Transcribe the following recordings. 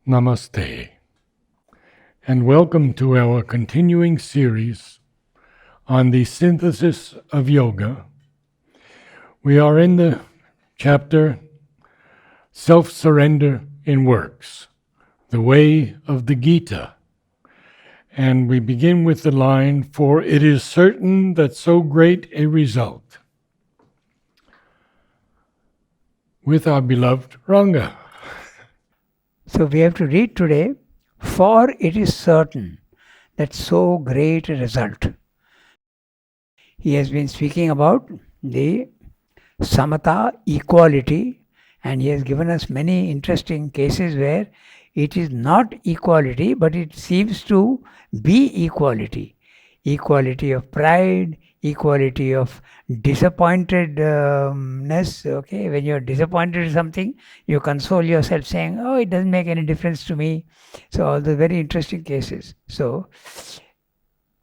Namaste, and welcome to our continuing series on the synthesis of yoga. We are in the chapter Self-Surrender in Works, the way of the Gita. And we begin with the line, "For it is certain that so great a result," with our beloved Ranga. So we have to read today, "For it is certain that so great a result." He has been speaking about the samatha, equality, and he has given us many interesting cases where it is not equality, but it seems to be equality. Equality of pride, equality of disappointedness. Okay, when you're disappointed in something, you console yourself saying, "Oh, it doesn't make any difference to me." So all the very interesting cases. So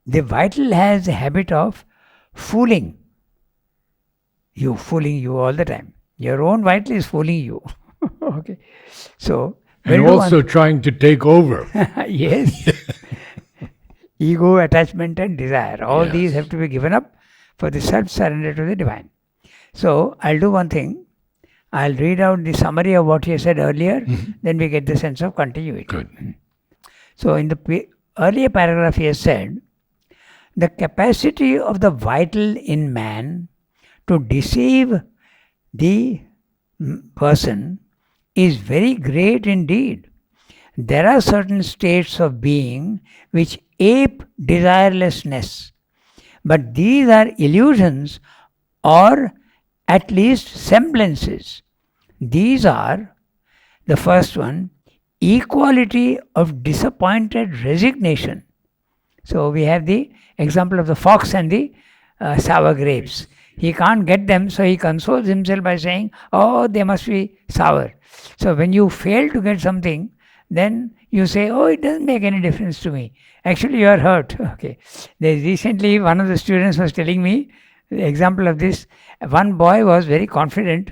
the vital has a habit of fooling you all the time. Your own vital is fooling you. Okay, so And also trying to take over. yes. Ego, attachment and desire. All these have to be given up for the self-surrender to the divine. So I'll do one thing. I'll read out the summary of what he said earlier, then we get the sense of continuity. Good. So in the earlier paragraph he has said, the capacity of the vital in man to deceive the person is very great indeed. There are certain states of being which ape desirelessness, but these are illusions or at least semblances. These are, the first one, equality of disappointed resignation. So we have the example of the fox and the sour grapes. He can't get them, so he consoles himself by saying, "Oh, they must be sour." So when you fail to get something, then you say, "Oh, it doesn't make any difference to me." Actually, you are hurt. Okay. Recently, one of the students was telling me the example of this. One boy was very confident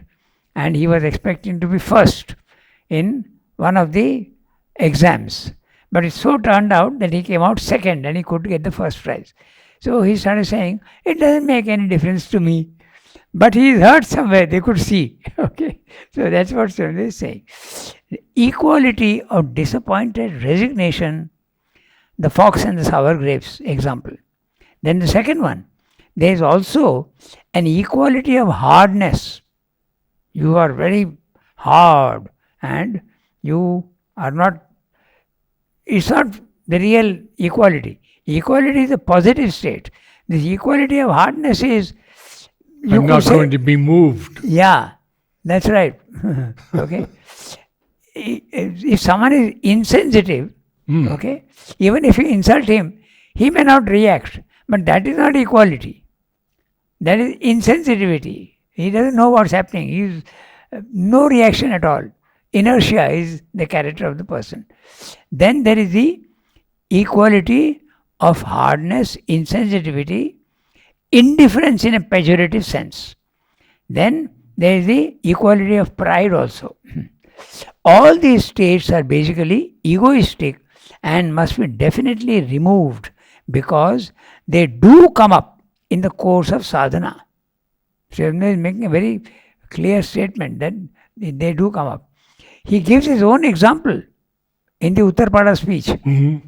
and he was expecting to be first in one of the exams. But it so turned out that he came out second and he could get the first prize. So he started saying, "It doesn't make any difference to me." But he is hurt somewhere, they could see. Okay. So that's what Selfsurrender is saying. Equality of disappointed resignation, the fox and the sour grapes example. Then the second one, there is also an equality of hardness. You are very hard and you are not, it's not the real equality. Equality is a positive state. This equality of hardness is, I'm not going to be moved. Yeah, that's right. Okay. If someone is insensitive, okay, even if you insult him, he may not react. But that is not equality. That is insensitivity. He doesn't know what's happening. He's no reaction at all. Inertia is the character of the person. Then there is the equality of hardness, insensitivity, indifference in a pejorative sense. Then there is the equality of pride also. All these states are basically egoistic and must be definitely removed because they do come up in the course of sadhana. Selfsurrender is making a very clear statement that they do come up. He gives his own example in the Uttarpada speech.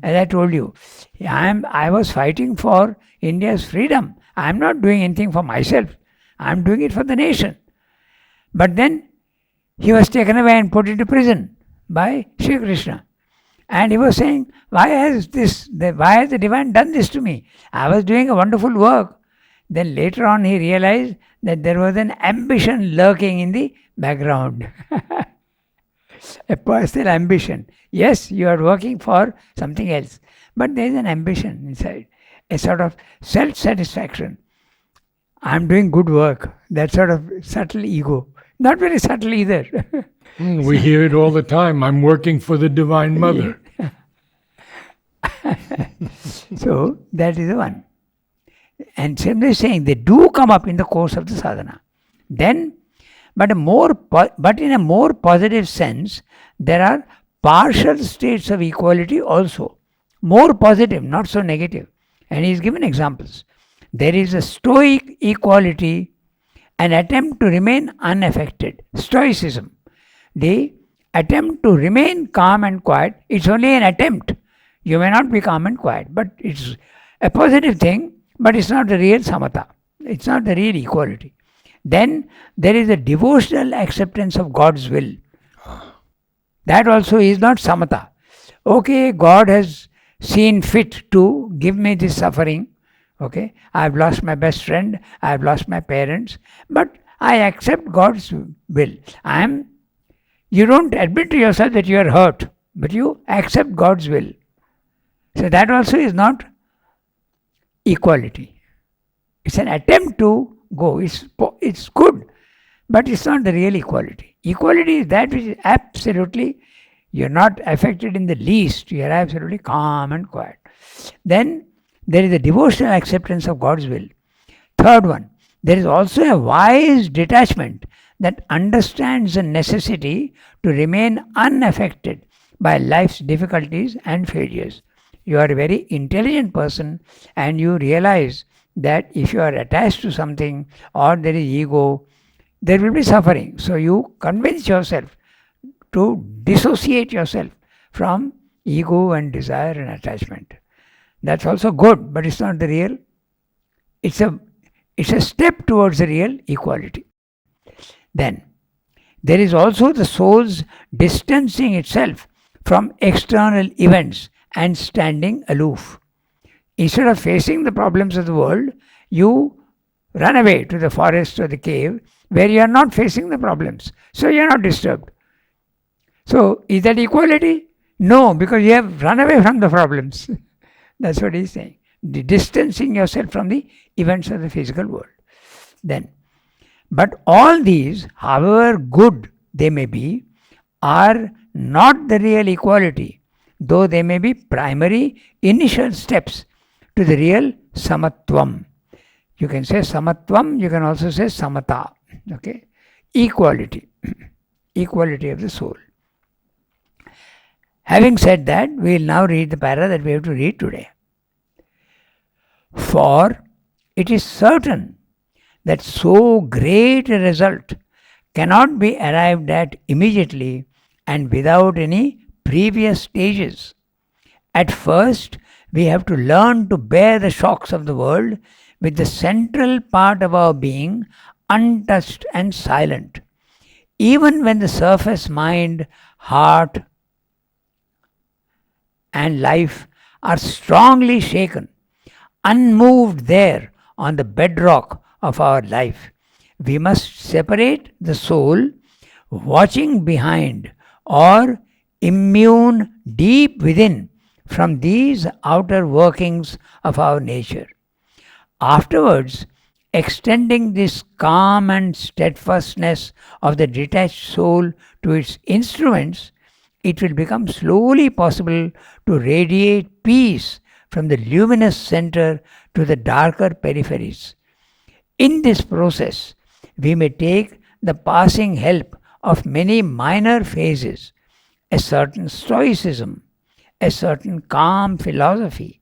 As I told you, I was fighting for India's freedom. I am not doing anything for myself. I am doing it for the nation. But then he was taken away and put into prison by Sri Krishna. And he was saying, why has the divine done this to me? I was doing a wonderful work. Then later on he realized that there was an ambition lurking in the background. A personal ambition. Yes, you are working for something else, but there is an ambition inside, a sort of self-satisfaction. I am doing good work. That sort of subtle ego. Not very subtle either. We hear it all the time. I'm working for the Divine Mother. So that is the one. And simply saying they do come up in the course of the sadhana. Then, but in a more positive sense, there are partial states of equality also, more positive, not so negative. And he is given examples. There is a stoic equality, an attempt to remain unaffected. Stoicism, the attempt to remain calm and quiet, it's only an attempt. You may not be calm and quiet, but it's a positive thing, but it's not the real samatha. It's not the real equality. Then there is a devotional acceptance of God's will. That also is not samatha. Okay, God has seen fit to give me this suffering. Okay, I've lost my best friend, I've lost my parents, but I accept God's will. You don't admit to yourself that you are hurt, but you accept God's will. So that also is not equality. It's an attempt to go. It's good, but it's not the real equality. Equality is that which is absolutely, you're not affected in the least. You're absolutely calm and quiet. Then there is a devotional acceptance of God's will. Third one, there is also a wise detachment that understands the necessity to remain unaffected by life's difficulties and failures. You are a very intelligent person and you realize that if you are attached to something or there is ego, there will be suffering. So you convince yourself to dissociate yourself from ego and desire and attachment. That's also good, but it's not the real. It's a step towards the real equality. Then there is also the soul's distancing itself from external events and standing aloof. Instead of facing the problems of the world, you run away to the forest or the cave where you are not facing the problems. So you are not disturbed. So is that equality? No, because you have run away from the problems. That's what he is saying. Distancing yourself from the events of the physical world. Then, but all these, however good they may be, are not the real equality, though they may be primary initial steps to the real samatvam. You can say samatvam, you can also say samatha. Okay? Equality. Equality of the soul. Having said that, we will now read the para that we have to read today. For it is certain that so great a result cannot be arrived at immediately and without any previous stages. At first, we have to learn to bear the shocks of the world with the central part of our being untouched and silent. Even when the surface mind, heart, and life are strongly shaken, unmoved there on the bedrock of our life, we must separate the soul, watching behind or immune deep within from these outer workings of our nature. Afterwards, extending this calm and steadfastness of the detached soul to its instruments, it will become slowly possible to radiate peace from the luminous center to the darker peripheries. In this process, we may take the passing help of many minor phases, a certain stoicism, a certain calm philosophy,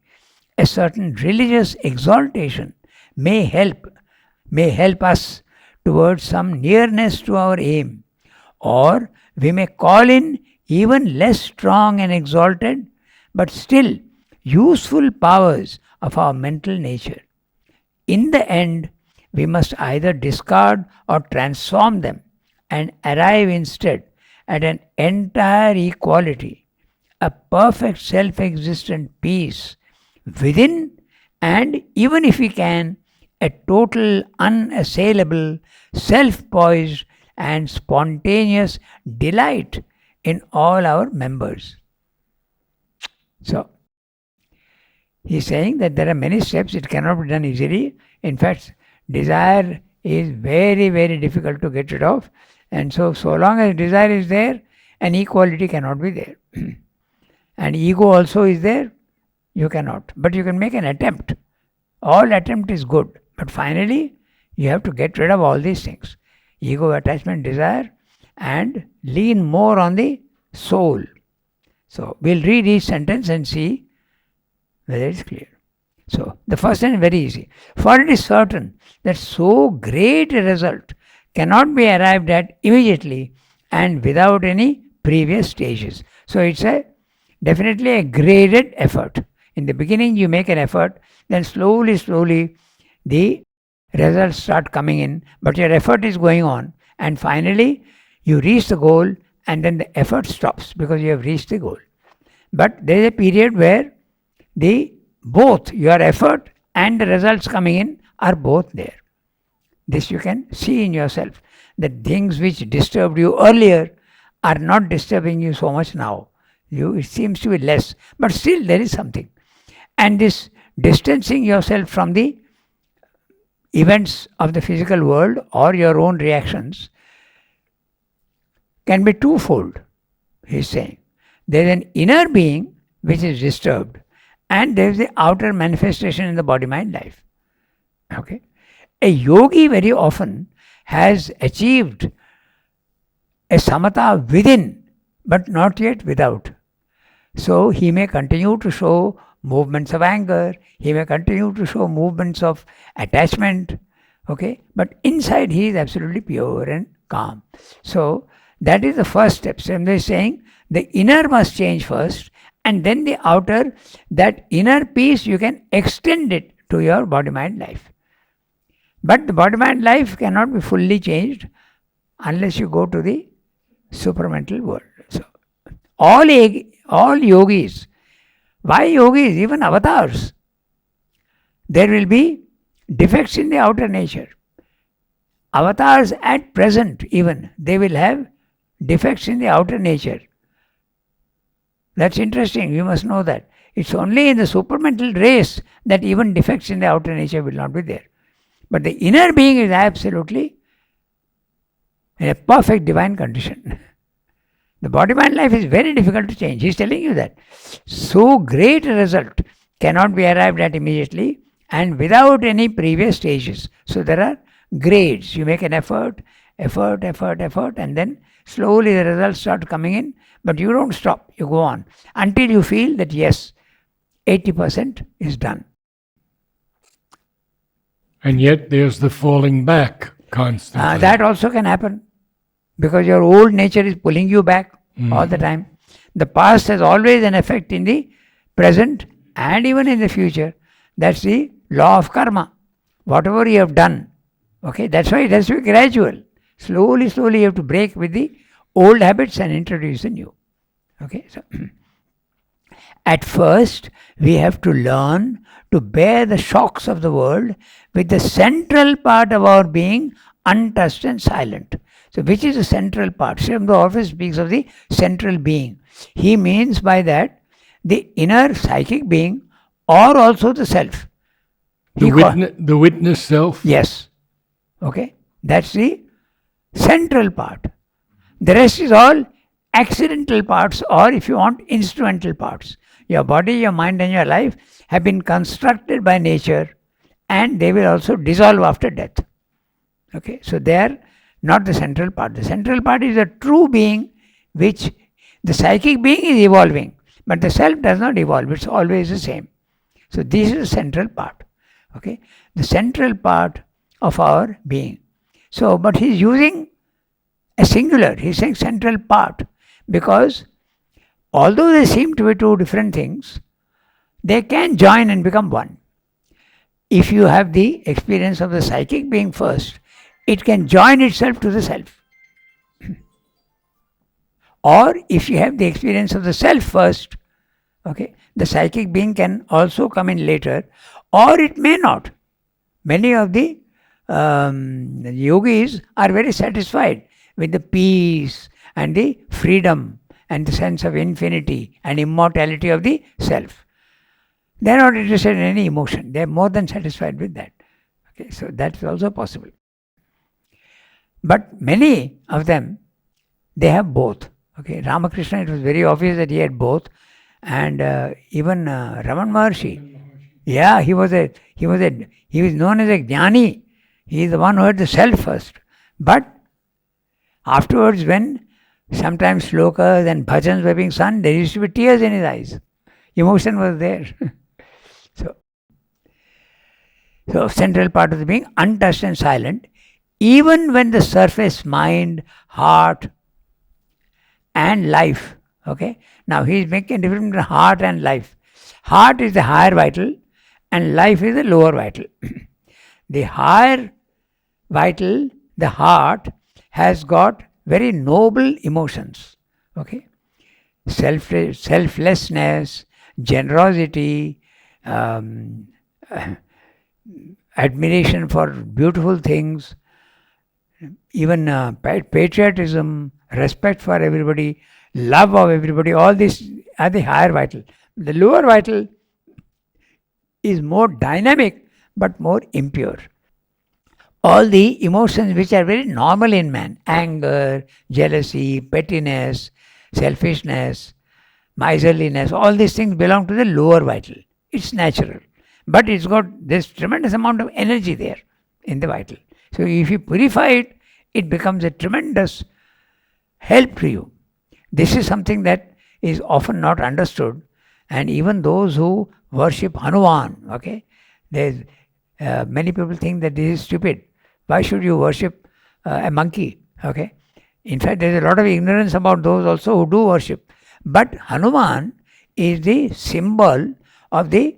a certain religious exaltation may help us towards some nearness to our aim, or we may call in even less strong and exalted, but still useful powers of our mental nature. In the end, we must either discard or transform them and arrive instead at an entire equality, a perfect self-existent peace within, and even if we can, a total unassailable, self-poised and spontaneous delight in all our members. So, he is saying that there are many steps, it cannot be done easily. In fact, desire is very, very difficult to get rid of. And so long as desire is there, an equality cannot be there. And ego also is there, you cannot. But you can make an attempt. All attempt is good. But finally, you have to get rid of all these things. Ego, attachment, desire, and lean more on the soul. So we'll read each sentence and see whether it's clear. So the first one is very easy. For it is certain that so great a result cannot be arrived at immediately and without any previous stages. So it's definitely a graded effort. In the beginning you make an effort, then slowly the results start coming in, but your effort is going on, and finally you reach the goal, and then the effort stops because you have reached the goal. But there is a period where both your effort and the results coming in are both there. This you can see in yourself, that things which disturbed you earlier are not disturbing you so much now. It seems to be less, but still there is something. And this distancing yourself from the events of the physical world or your own reactions can be twofold, he is saying. There is an inner being which is disturbed, and there is the outer manifestation in the body-mind life. Okay? A yogi very often has achieved a samatha within, but not yet without. So he may continue to show movements of anger, he may continue to show movements of attachment, okay? But inside he is absolutely pure and calm. So that is the first step. So they are saying the inner must change first, and then the outer, that inner peace you can extend it to your body-mind life. But the body-mind life cannot be fully changed unless you go to the supramental world. So all yogis, why yogis, even avatars, there will be defects in the outer nature. Avatars at present even, they will have defects in the outer nature. That's interesting, you must know that. It's only in the supramental race that even defects in the outer nature will not be there. But the inner being is absolutely in a perfect divine condition. The body-mind life is very difficult to change. He is telling you that. So great a result cannot be arrived at immediately and without any previous stages. So there are grades. You make an effort, and then slowly the results start coming in, but you don't stop. You go on until you feel that yes, 80% is done. And yet there's the falling back constantly. That also can happen because your old nature is pulling you back all the time. The past has always an effect in the present and even in the future. That's the law of karma. Whatever you have done, okay, that's why it has to be gradual. Slowly you have to break with the old habits and introduce the new. Okay, so at first we have to learn to bear the shocks of the world with the central part of our being untouched and silent. So which is the central part? Sri often speaks of the central being. He means by that the inner psychic being or also the self. The witness self? Yes. Okay. That's the central part. The rest is all accidental parts, or if you want, instrumental parts. Your body, your mind and your life have been constructed by nature, and they will also dissolve after death. Okay. So they are not the central part. The central part is a true being, which the psychic being is evolving, but the self does not evolve. It's always the same. So this is the central part. Okay, the central part of our being. So, but he's using a singular. He's saying central part because although they seem to be two different things, they can join and become one. If you have the experience of the psychic being first, it can join itself to the self. Or if you have the experience of the self first, okay, the psychic being can also come in later, or it may not. Many of the yogis are very satisfied with the peace and the freedom and the sense of infinity and immortality of the self. They are not interested in any emotion. They are more than satisfied with that. Okay, so that's also possible. But many of them, they have both. Okay, Ramakrishna, it was very obvious that he had both, and even Raman Maharshi. Yeah, he was known as a jnani. He is the one who had the self first. But afterwards, when Sometimes slokas and bhajans were being sung, there used to be tears in his eyes. Emotion was there. so, so, central part of the being, untouched and silent, even when the surface mind, heart, and life. Okay. Now he is making a difference between heart and life. Heart is the higher vital, and life is the lower vital. The higher vital, the heart, has got very noble emotions. Okay. Selflessness, generosity, um, admiration for beautiful things, even patriotism, respect for everybody, love of everybody, all these are the higher vital. The lower vital is more dynamic but more impure. All the emotions which are very normal in man, anger, jealousy, pettiness, selfishness, miserliness, all these things belong to the lower vital. It's natural. But it's got this tremendous amount of energy there in the vital. So if you purify it, it becomes a tremendous help to you. This is something that is often not understood, and even those who worship Hanuman, okay, there's many people think that this is stupid. Why should you worship a monkey? Okay, in fact, there is a lot of ignorance about those also who do worship. But Hanuman is the symbol of the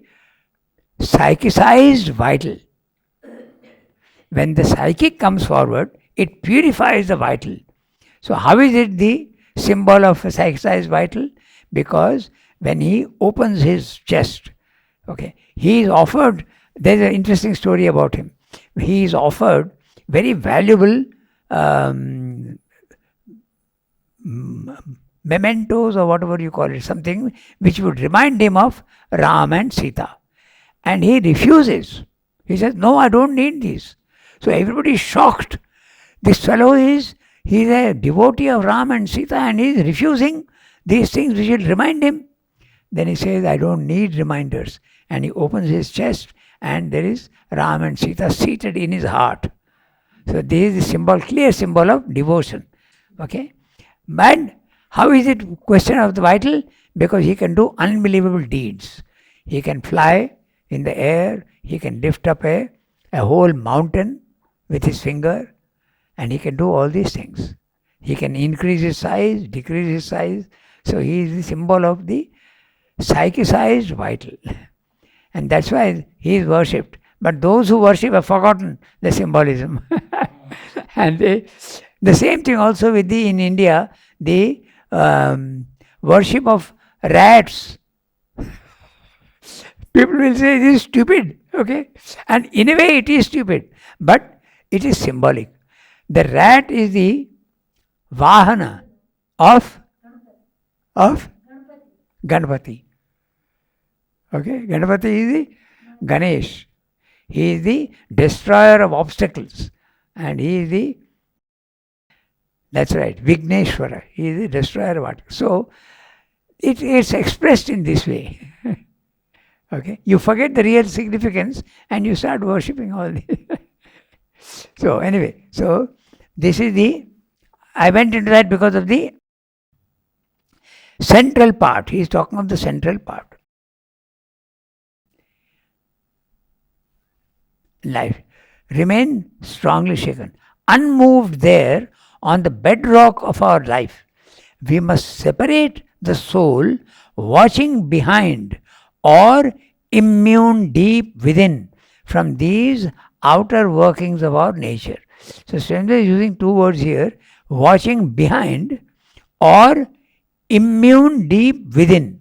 psychicized vital. When the psychic comes forward, it purifies the vital. So, how is it the symbol of a psychicized vital? Because when he opens his chest, okay, he is offered, there's an interesting story about him. He is offered very valuable mementos or whatever you call it, something which would remind him of Ram and Sita. And he refuses. He says, no, I don't need these. So everybody is shocked. This fellow he's a devotee of Ram and Sita and he is refusing these things which will remind him. Then he says, I don't need reminders. And he opens his chest and there is Ram and Sita seated in his heart. So this is the symbol, clear symbol of devotion. Okay? But how is it question of the vital? Because he can do unbelievable deeds. He can fly in the air, he can lift up a whole mountain with his finger, and he can do all these things. He can increase his size, decrease his size. So he is the symbol of the psychicized vital. And that's why he is worshipped. But those who worship have forgotten the symbolism. And the same thing also with in India, the worship of rats. People will say this is stupid, okay? And in a way it is stupid, but it is symbolic. The rat is the Vahana of Ganpati. Okay, Ganpati is the Ganesh. He is the destroyer of obstacles. And he is that's right, Vigneshwara. He is the destroyer of obstacles. So, it's expressed in this way. Okay, you forget the real significance and you start worshipping all this. So, anyway, so this is I went into that because of the central part. He is talking of the central part. Life. Remain strongly shaken, unmoved there on the bedrock of our life. We must separate the soul watching behind or immune deep within from these outer workings of our nature. So Selfsurrender is using two words here, watching behind or immune deep within.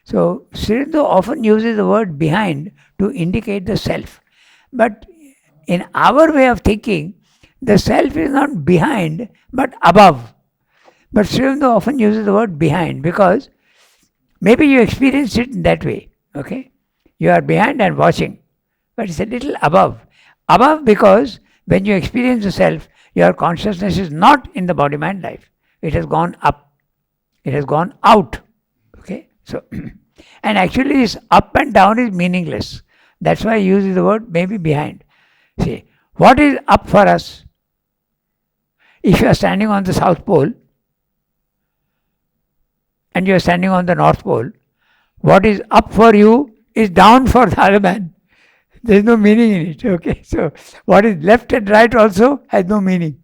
So Selfsurrender often uses the word behind to indicate the self. But in our way of thinking, the self is not behind but above. But Selfsurrender often uses the word behind because maybe you experience it in that way. Okay? You are behind and watching, but it's a little above. Above because when you experience the self, your consciousness is not in the body-mind life. It has gone up. It has gone out. Okay? So, and actually this up and down is meaningless. That's why I use the word maybe behind. See, what is up for us? If you are standing on the South Pole, and you're standing on the North Pole, what is up for you is down for the other man. There's no meaning in it. Okay, so what is left and right also has no meaning.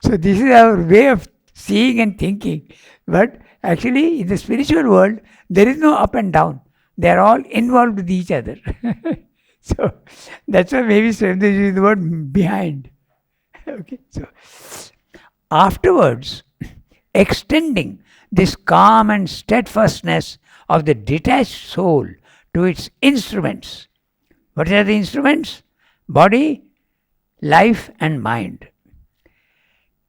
So this is our way of seeing and thinking. But actually, in the spiritual world, there is no up and down. They are all involved with each other. So that's why maybe Surrender uses the word behind. Okay, so afterwards, extending this calm and steadfastness of the detached soul to its instruments. What are the instruments? Body, life, and mind.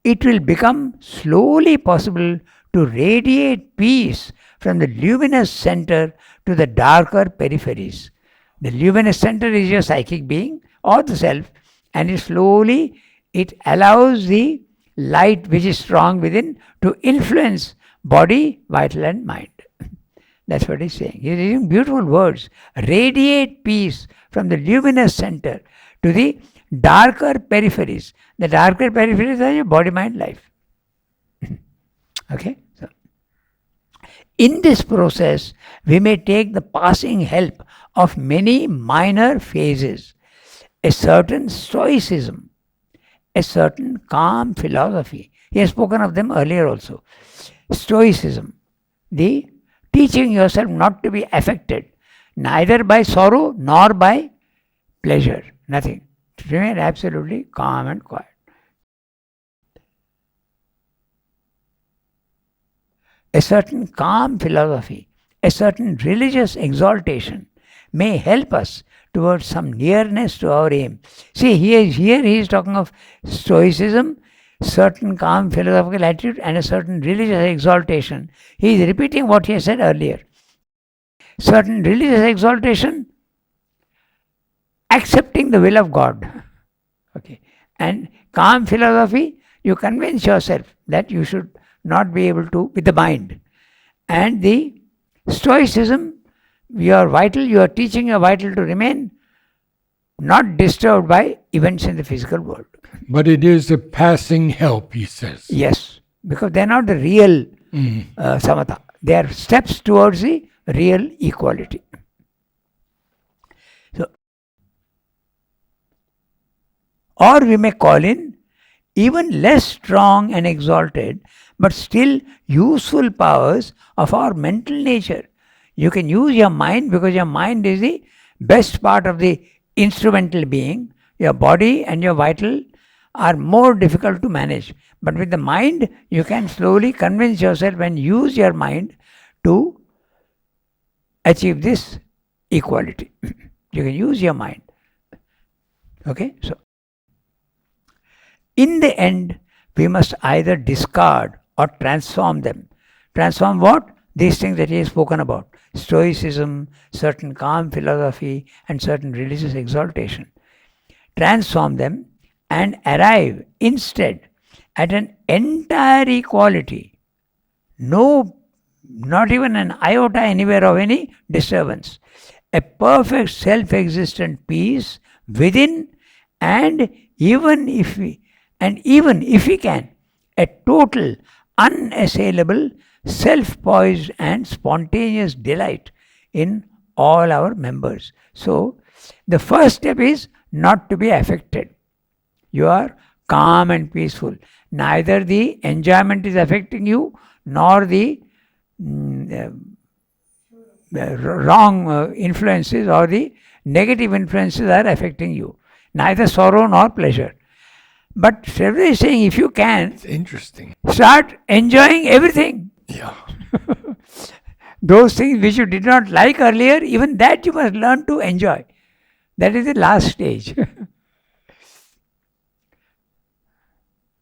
It will become slowly possible to radiate peace from the luminous center to the darker peripheries. The luminous center is your psychic being or the self, and slowly it allows the light which is strong within to influence body, vital, and mind. That's what he's saying. He's using beautiful words. Radiate peace from the luminous center to the darker peripheries. The darker peripheries are your body, mind, life. Okay? So, in this process, we may take the passing help of many minor phases, a certain stoicism, a certain calm philosophy. He has spoken of them earlier also. Stoicism, the teaching yourself not to be affected neither by sorrow nor by pleasure, nothing. To remain absolutely calm and quiet. A certain calm philosophy, a certain religious exaltation may help us towards some nearness to our aim. See, here he is talking of stoicism, certain calm philosophical attitude, and a certain religious exaltation. He is repeating what he has said earlier. Certain religious exaltation, accepting the will of God. Okay. And calm philosophy, you convince yourself that you should not be able to with the mind. And the stoicism, you are teaching your vital to remain not disturbed by events in the physical world. But it is a passing help, he says. Yes, because they are not the real samatha. They are steps towards the real equality. So, or we may call in even less strong and exalted, but still useful powers of our mental nature. You can use your mind because your mind is the best part of the instrumental being. Your body and your vital are more difficult to manage. But with the mind, you can slowly convince yourself and use your mind to achieve this equality. You can use your mind. Okay? So, in the end, we must either discard or transform them. Transform what? These things that he has spoken about. Stoicism, certain calm philosophy, and certain religious exaltation. Transform them and arrive instead at an entire equality. No, not even an iota anywhere of any disturbance. A perfect self-existent peace within, and even if we can, a total, unassailable, self-poised and spontaneous delight in all our members. So, the first step is not to be affected. You are calm and peaceful. Neither the enjoyment is affecting you, nor the wrong influences or the negative influences are affecting you. Neither sorrow nor pleasure. But Selfsurrender is saying, if you can, it's interesting. Start enjoying everything. Yeah. Those things which you did not like earlier, even that you must learn to enjoy. That is the last stage.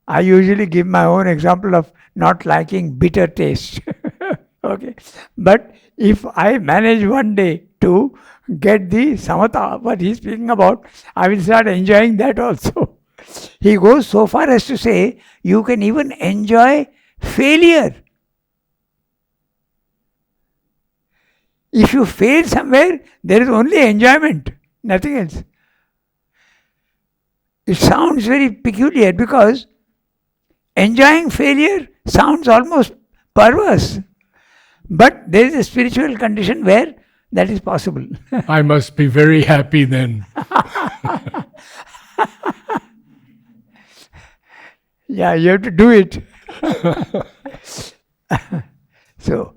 I usually give my own example of not liking bitter taste. Okay. But if I manage one day to get the samatha, what he's speaking about, I will start enjoying that also. He goes so far as to say, you can even enjoy failure. If you fail somewhere, there is only enjoyment, nothing else. It sounds very peculiar because enjoying failure sounds almost perverse. But there is a spiritual condition where that is possible. I must be very happy then. Yeah, you have to do it. So,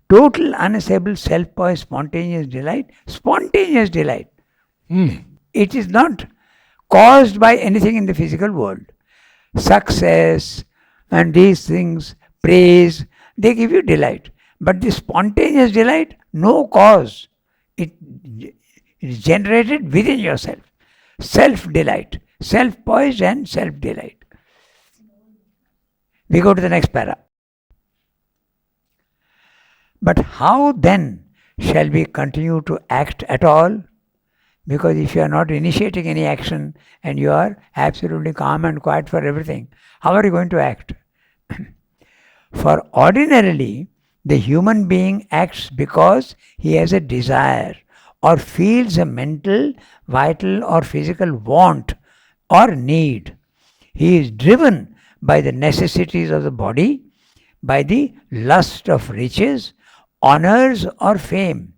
total unassailable self-poised spontaneous delight. Spontaneous delight. It is not caused by anything in the physical world. Success and these things, praise, they give you delight. But the spontaneous delight, no cause. It is generated within yourself. Self-delight. Self-poised and self-delight. We go to the next para. But how then shall we continue to act at all? Because if you are not initiating any action and you are absolutely calm and quiet for everything, how are you going to act? For ordinarily, the human being acts because he has a desire or feels a mental, vital, or physical want or need. He is driven by the necessities of the body, by the lust of riches, honors, or fame,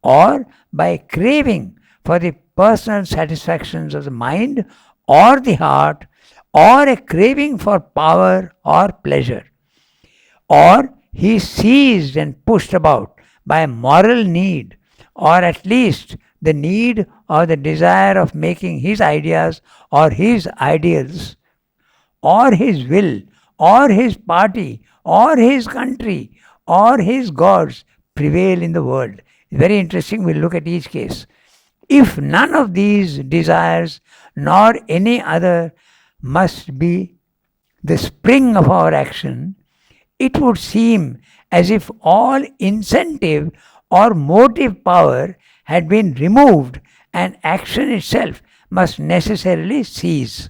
or by craving for the personal satisfactions of the mind or the heart, or a craving for power or pleasure. Or he is seized and pushed about by a moral need, or at least the need or the desire of making his ideas or his ideals, or his will, or his party, or his country, or his gods prevail in the world. Very interesting, we'll look at each case. If none of these desires nor any other must be the spring of our action, it would seem as if all incentive or motive power had been removed and action itself must necessarily cease.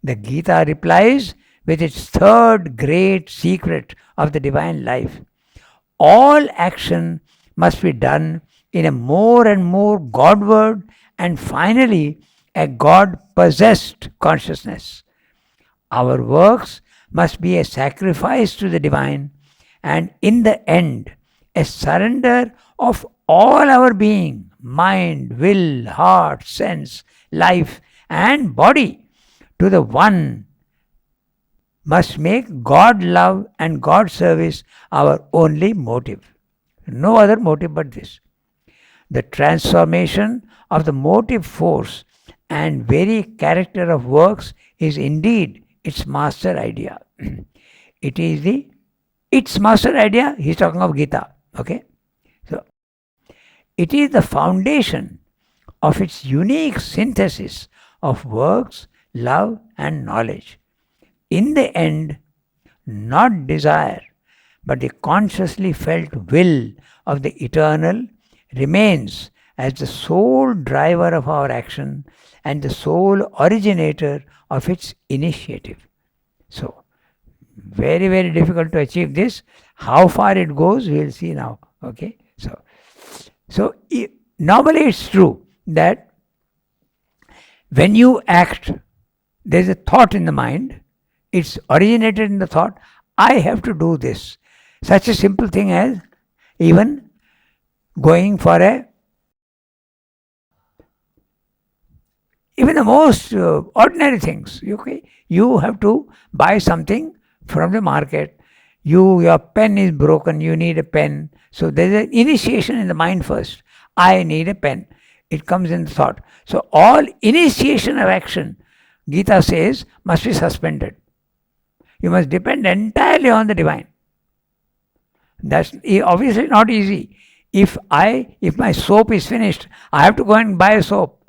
The Gita replies with its third great secret of the divine life. All action must be done in a more and more Godward and finally a God-possessed consciousness. Our works must be a sacrifice to the divine and in the end a surrender of all our being, mind, will, heart, sense, life and body to the one must make God love and God service our only motive. No other motive but this. The transformation of the motive force and very character of works is indeed its master idea. It is its master idea, he's talking of Gita. Okay? So it is the foundation of its unique synthesis of works, love and knowledge. In the end, not desire, but the consciously felt will of the eternal remains as the sole driver of our action and the sole originator of its initiative. So, very, very difficult to achieve this. How far it goes, we will see now. Okay? So normally it's true that when you act, there is a thought in the mind. It's originated in the thought, I have to do this. Such a simple thing as even going for even the most ordinary things. Okay? You have to buy something from the market. Your pen is broken, you need a pen. So there's an initiation in the mind first. I need a pen. It comes in the thought. So all initiation of action, Gita says, must be suspended. You must depend entirely on the divine. That's obviously not easy. If my soap is finished, I have to go and buy a soap.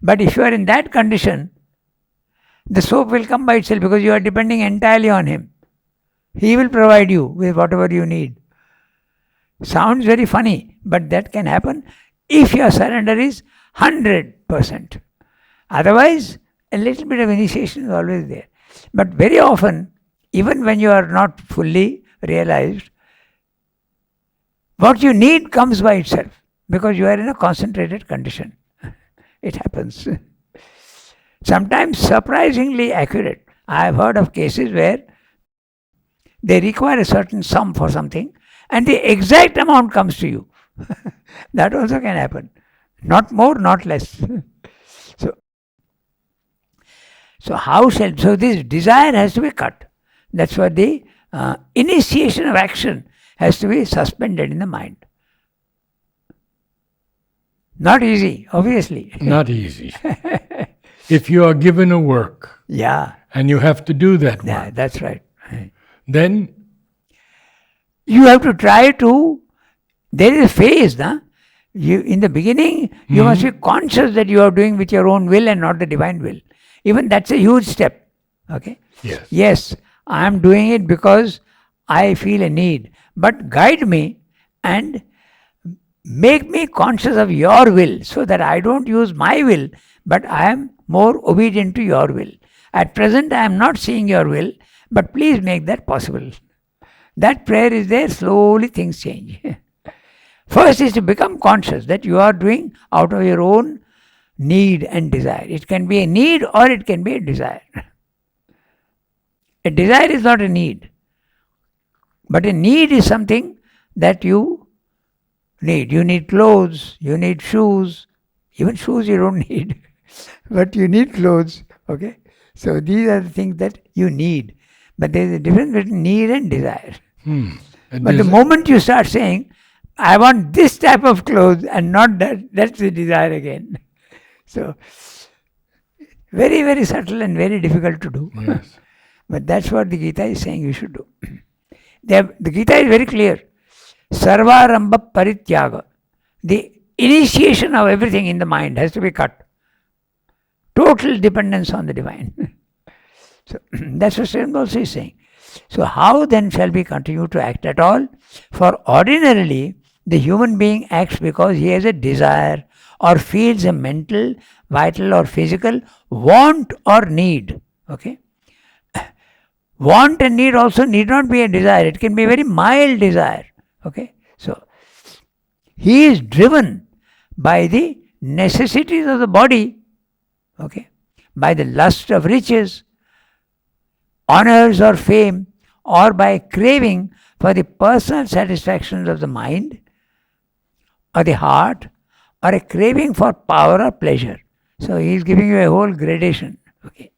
But if you are in that condition, the soap will come by itself because you are depending entirely on him. He will provide you with whatever you need. Sounds very funny, but that can happen if your surrender is 100%. Otherwise, a little bit of initiation is always there. But very often, even when you are not fully realized, what you need comes by itself because you are in a concentrated condition. It happens. Sometimes surprisingly accurate. I have heard of cases where they require a certain sum for something and the exact amount comes to you. That also can happen. Not more, not less. So this desire has to be cut. That's why the initiation of action has to be suspended in the mind. Not easy, obviously. Not easy. If you are given a work Yeah, and you have to do that yeah, work, that's right. then You have to try to. There is a phase, na? In the beginning, you must be conscious that you are doing with your own will and not the divine will. Even that's a huge step. Okay? yes. Yes, I am doing it because I feel a need. But guide me and make me conscious of your will so that I don't use my will, but I am more obedient to your will. At present, I am not seeing your will, but please make that possible. That prayer is there, slowly things change. First is to become conscious that you are doing out of your own need and desire. It can be a need or it can be a desire. A desire is not a need, but a need is something that you need. You need clothes, you need shoes. Even shoes you don't need, but you need clothes. Okay? So these are the things that you need. But there is a difference between need and desire. But the moment you start saying, I want this type of clothes and not that, that's the desire again. So, very, very subtle and very difficult to do. Yes. But that's what the Gita is saying you should do. The Gita is very clear. Sarvarambha parityaga. The initiation of everything in the mind has to be cut. Total dependence on the divine. So that's what Sri also is saying. So how then shall we continue to act at all? For ordinarily, the human being acts because he has a desire or feels a mental, vital or physical want or need. Okay? Want and need also need not be a desire. It can be a very mild desire. Okay? So, he is driven by the necessities of the body. Okay? By the lust of riches, honors or fame, or by craving for the personal satisfactions of the mind or the heart, or a craving for power or pleasure. So he is giving you a whole gradation. Okay.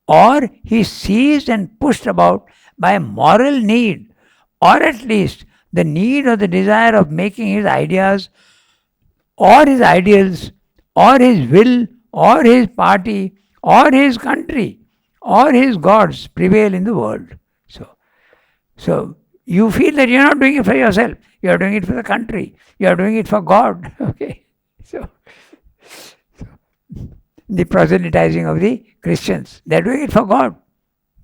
Or he is seized and pushed about by a moral need, or at least the need or the desire of making his ideas or his ideals or his will or his party or his country or his gods prevail in the world. So you feel that you're not doing it for yourself. You are doing it for the country. You are doing it for God. Okay. So the proselytizing of the Christians, they are doing it for God.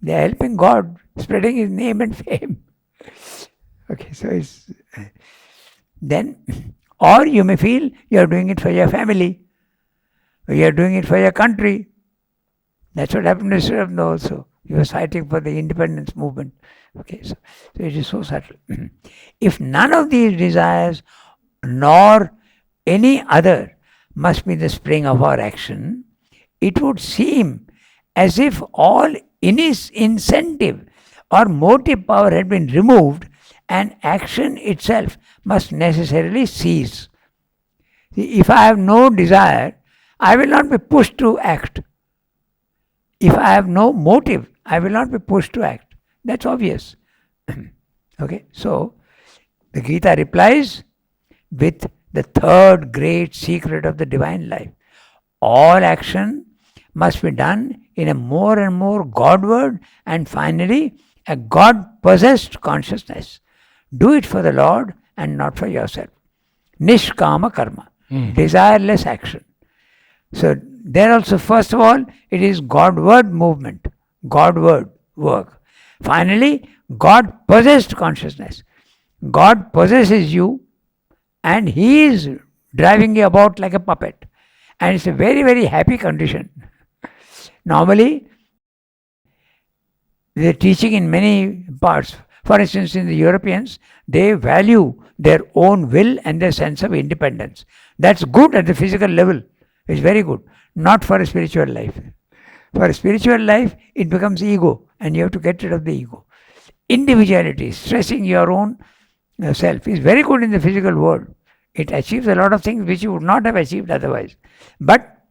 They are helping God, spreading His name and fame. Okay, so it's then, or you may feel you are doing it for your family, or you are doing it for your country. That's what happened to Selfsurrender also. He was fighting for the independence movement. Okay, so it is so subtle. If none of these desires nor any other must be the spring of our action, it would seem as if all incentive or motive power had been removed and action itself must necessarily cease. See, if I have no desire, I will not be pushed to act. If I have no motive, I will not be pushed to act. That's obvious. Okay, so the Gita replies with the third great secret of the divine life. All action must be done in a more and more Godward and finally a God-possessed consciousness. Do it for the Lord and not for yourself. Nishkama karma, desireless action. So there also, first of all, it is Godward movement, Godward work. Finally, God-possessed consciousness. God possesses you and He is driving you about like a puppet. And it's a very, very happy condition. Normally, the teaching in many parts, for instance, in the Europeans, they value their own will and their sense of independence. That's good at the physical level. It's very good. Not for a spiritual life. For a spiritual life, it becomes ego and you have to get rid of the ego. Individuality, stressing your own The self is very good in the physical world. It achieves a lot of things which you would not have achieved otherwise. But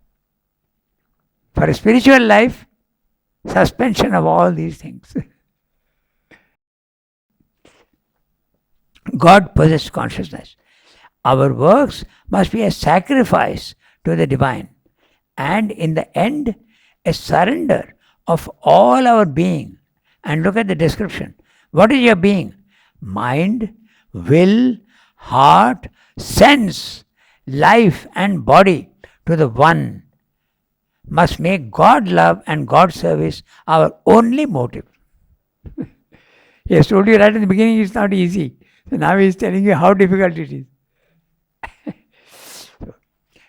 for a spiritual life, suspension of all these things. God possessed consciousness. Our works must be a sacrifice to the divine, and in the end, a surrender of all our being. And look at the description. What is your being? Mind, will, heart, sense, life, and body to the One. Must make God love and God service our only motive. He has told you right in the beginning it's not easy. So now he is telling you how difficult it is.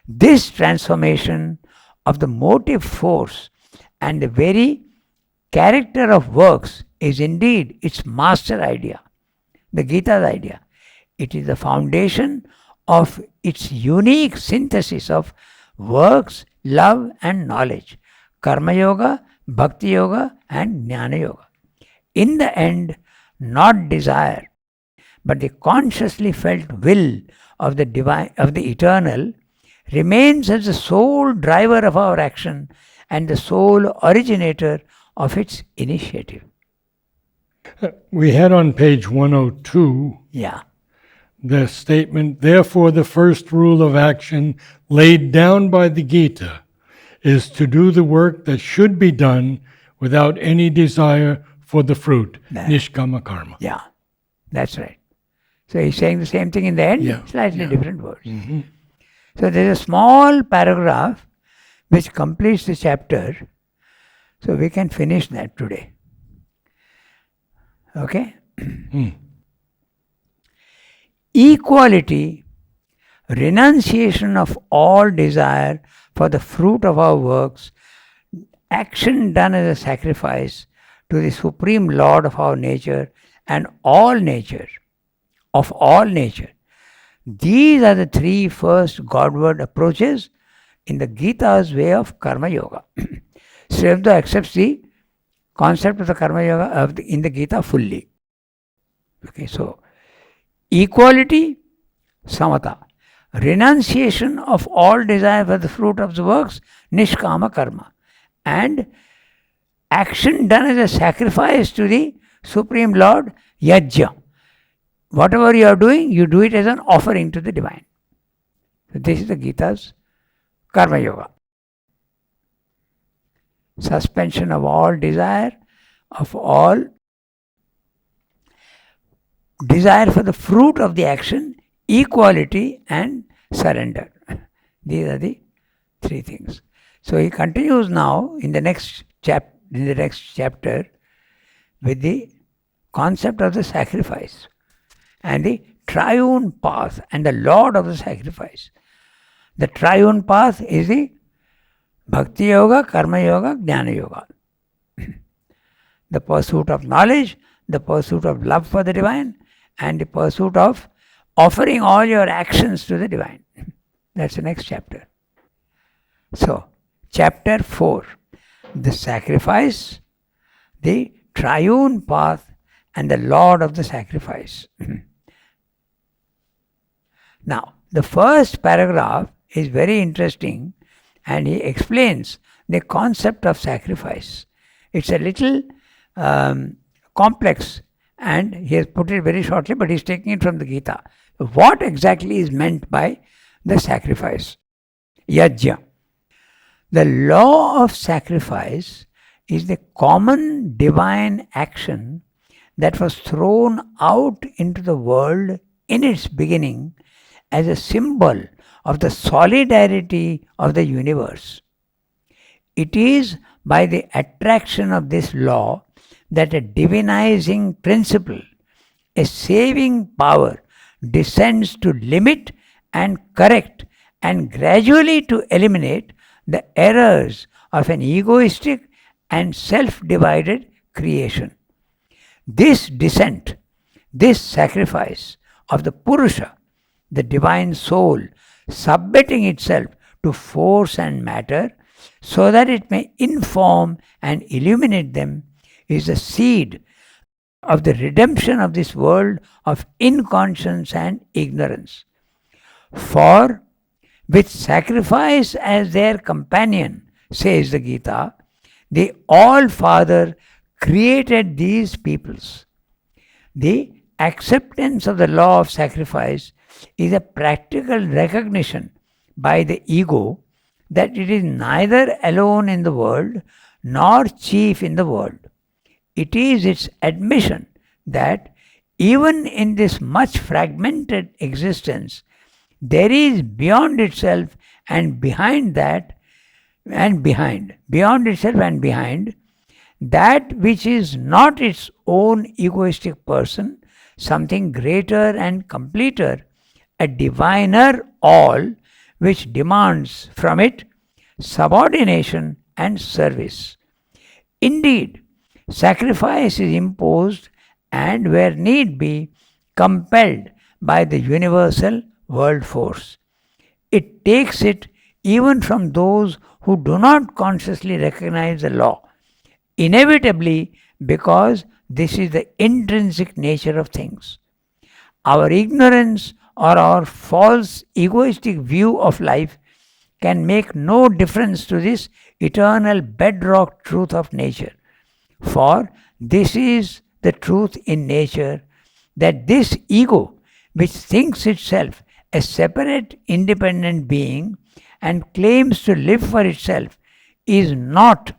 This transformation of the motive force and the very character of works is indeed its master idea, the Gita's idea. It is the foundation of its unique synthesis of works, love and knowledge, Karma Yoga, Bhakti Yoga and Jnana Yoga. In the end, not desire, but the consciously felt will of the divine, of the eternal, remains as the sole driver of our action and the sole originator of its initiative. We had on page 102 the statement, therefore the first rule of action laid down by the Gita is to do the work that should be done without any desire for the fruit, nishkama karma. Yeah, that's right. So he's saying the same thing in the end, slightly different words. Mm-hmm. So there's a small paragraph which completes the chapter. So we can finish that today. Okay? Equality, renunciation of all desire for the fruit of our works, action done as a sacrifice to the Supreme Lord of our nature and all nature, of all nature. These are the three first Godward approaches in the Gita's way of Karma Yoga. Sri Aurobindo accepts the concept of the Karma Yoga in the Gita fully. Okay, so equality, samatha. Renunciation of all desire for the fruit of the works, nishkama karma. And action done as a sacrifice to the Supreme Lord, yajna. Whatever you are doing, you do it as an offering to the divine. So this is the Gita's Karma Yoga. Suspension of all desire, of all desire for the fruit of the action, equality and surrender. These are the three things. So he continues now in the next chapter with the concept of the sacrifice and the triune path and the Lord of the sacrifice. The triune path is the Bhakti Yoga, Karma Yoga, Jnana Yoga. The pursuit of knowledge, the pursuit of love for the divine, and the pursuit of offering all your actions to the divine. That's the next chapter. So, chapter 4, the sacrifice, the triune path, and the Lord of the sacrifice. Now, the first paragraph is very interesting and he explains the concept of sacrifice. It's a little complex and he has put it very shortly, but he's taking it from the Gita. What exactly is meant by the sacrifice? Yajna. The law of sacrifice is the common divine action that was thrown out into the world in its beginning as a symbol of the solidarity of the universe. It is by the attraction of this law that a divinizing principle, a saving power, descends to limit and correct and gradually to eliminate the errors of an egoistic and self-divided creation. This descent, this sacrifice of the Purusha, the divine soul, submitting itself to force and matter so that it may inform and illuminate them, is the seed of the redemption of this world of inconscience and ignorance. For with sacrifice as their companion, says the Gita, the All-Father created these peoples. The acceptance of the law of sacrifice is a practical recognition by the ego that it is neither alone in the world nor chief in the world. It is its admission that even in this much fragmented existence, there is beyond itself and behind that, beyond itself and behind, that which is not its own egoistic person, something greater and completer, a diviner all which demands from it subordination and service. Indeed, sacrifice is imposed and, where need be, compelled by the universal world force. It takes it even from those who do not consciously recognize the law, inevitably, because this is the intrinsic nature of things. Our ignorance or our false egoistic view of life can make no difference to this eternal bedrock truth of nature. For this is the truth in nature, that this ego, which thinks itself a separate independent being and claims to live for itself, is not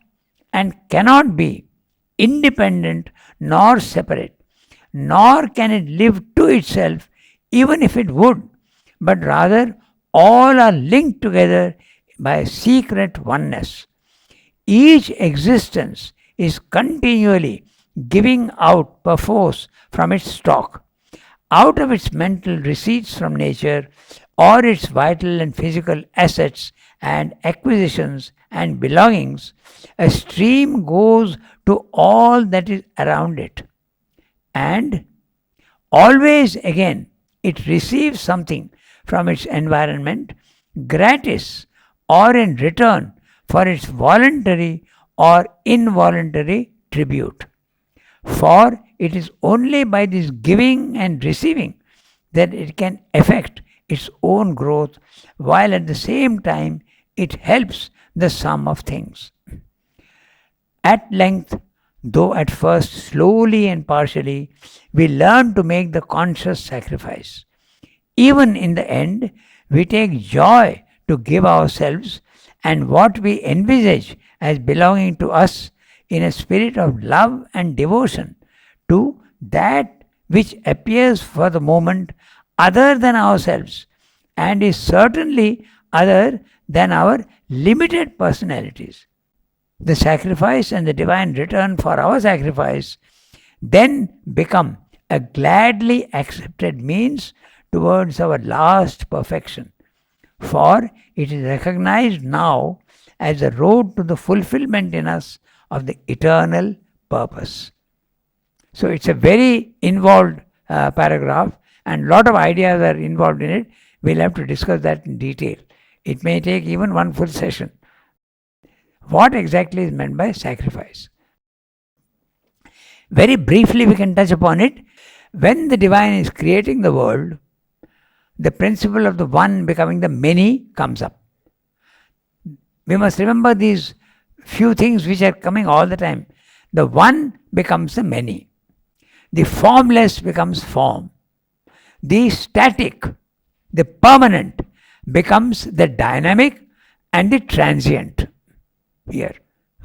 and cannot be independent nor separate, nor can it live to itself even if it would, but rather all are linked together by a secret oneness. Each existence is continually giving out perforce from its stock, out of its mental receipts from nature, or its vital and physical assets and acquisitions and belongings. A stream goes to all that is around it, and always again it receives something from its environment gratis or in return for its voluntary or involuntary tribute. For it is only by this giving and receiving that it can effect its own growth, while at the same time it helps the sum of things. At length, though at first slowly and partially, we learn to make the conscious sacrifice. Even in the end, we take joy to give ourselves and what we envisage as belonging to us in a spirit of love and devotion to that which appears for the moment other than ourselves and is certainly other than our limited personalities. The sacrifice and the divine return for our sacrifice then become a gladly accepted means towards our last perfection, for it is recognized now as the road to the fulfillment in us of the eternal purpose. So it's a very involved paragraph, and a lot of ideas are involved in it. We'll have to discuss that in detail. It may take even one full session. What exactly is meant by sacrifice? Very briefly we can touch upon it. When the divine is creating the world, the principle of the one becoming the many comes up. We must remember these few things which are coming all the time. The one becomes the many. The formless becomes form. The static, the permanent, becomes the dynamic and the transient here.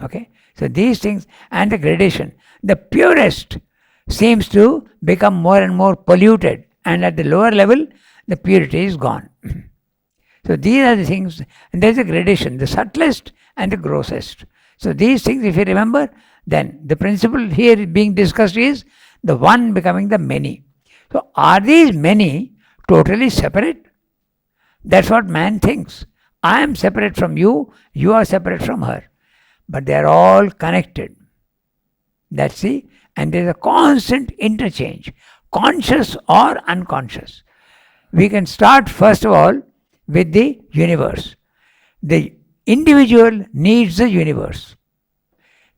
Okay? So these things and the gradation. The purest seems to become more and more polluted, and at the lower level, the purity is gone. So these are the things, and there is a gradation, the subtlest and the grossest. So these things, if you remember, then the principle here being discussed is the one becoming the many. So are these many totally separate? That's what man thinks. I am separate from you, you are separate from her. But they are all connected. That's the, and there is a constant interchange, conscious or unconscious. We can start first of all with the universe. The individual needs the universe.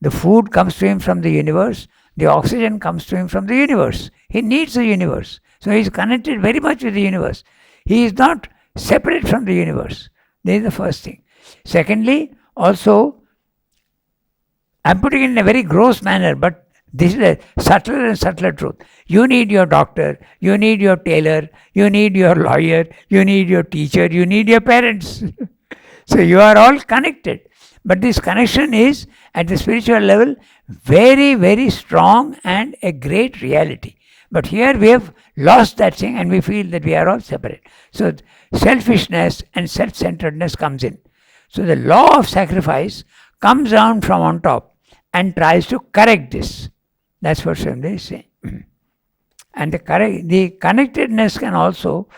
The food comes to him from the universe, The oxygen comes to him from the universe. He needs the universe. So he is connected very much with the universe. He is not separate from the universe. This is the first thing. Secondly, also, I'm putting it in a very gross manner, but this is a subtler and subtler truth. You need your doctor, you need your tailor, you need your lawyer, you need your teacher, you need your parents. So you are all connected. But this connection is, at the spiritual level, very, very strong and a great reality. But here we have lost that thing and we feel that we are all separate. So selfishness and self-centeredness comes in. So the law of sacrifice comes down from on top and tries to correct this. That's what Swami is saying. And the connectedness can also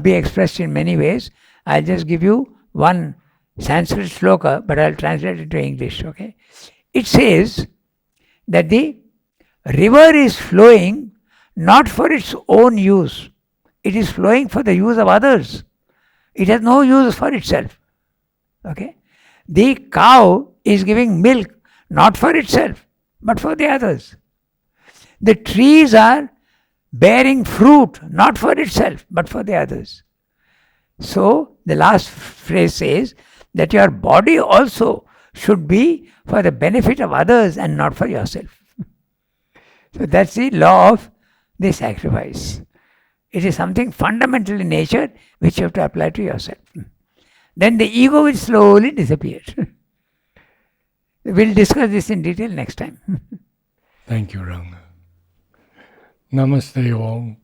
be expressed in many ways. I'll just give you one Sanskrit sloka, but I'll translate it to English. Okay, it says that the river is flowing not for its own use; it is flowing for the use of others. It has no use for itself. Okay, the cow is giving milk not for itself, but for the others. The trees are bearing fruit not for itself, but for the others. So the last phrase says that your body also should be for the benefit of others and not for yourself. So that's the law of the sacrifice. It is something fundamental in nature which you have to apply to yourself. Then the ego will slowly disappear. We'll discuss this in detail next time. Thank you, Ranga. Namaste all.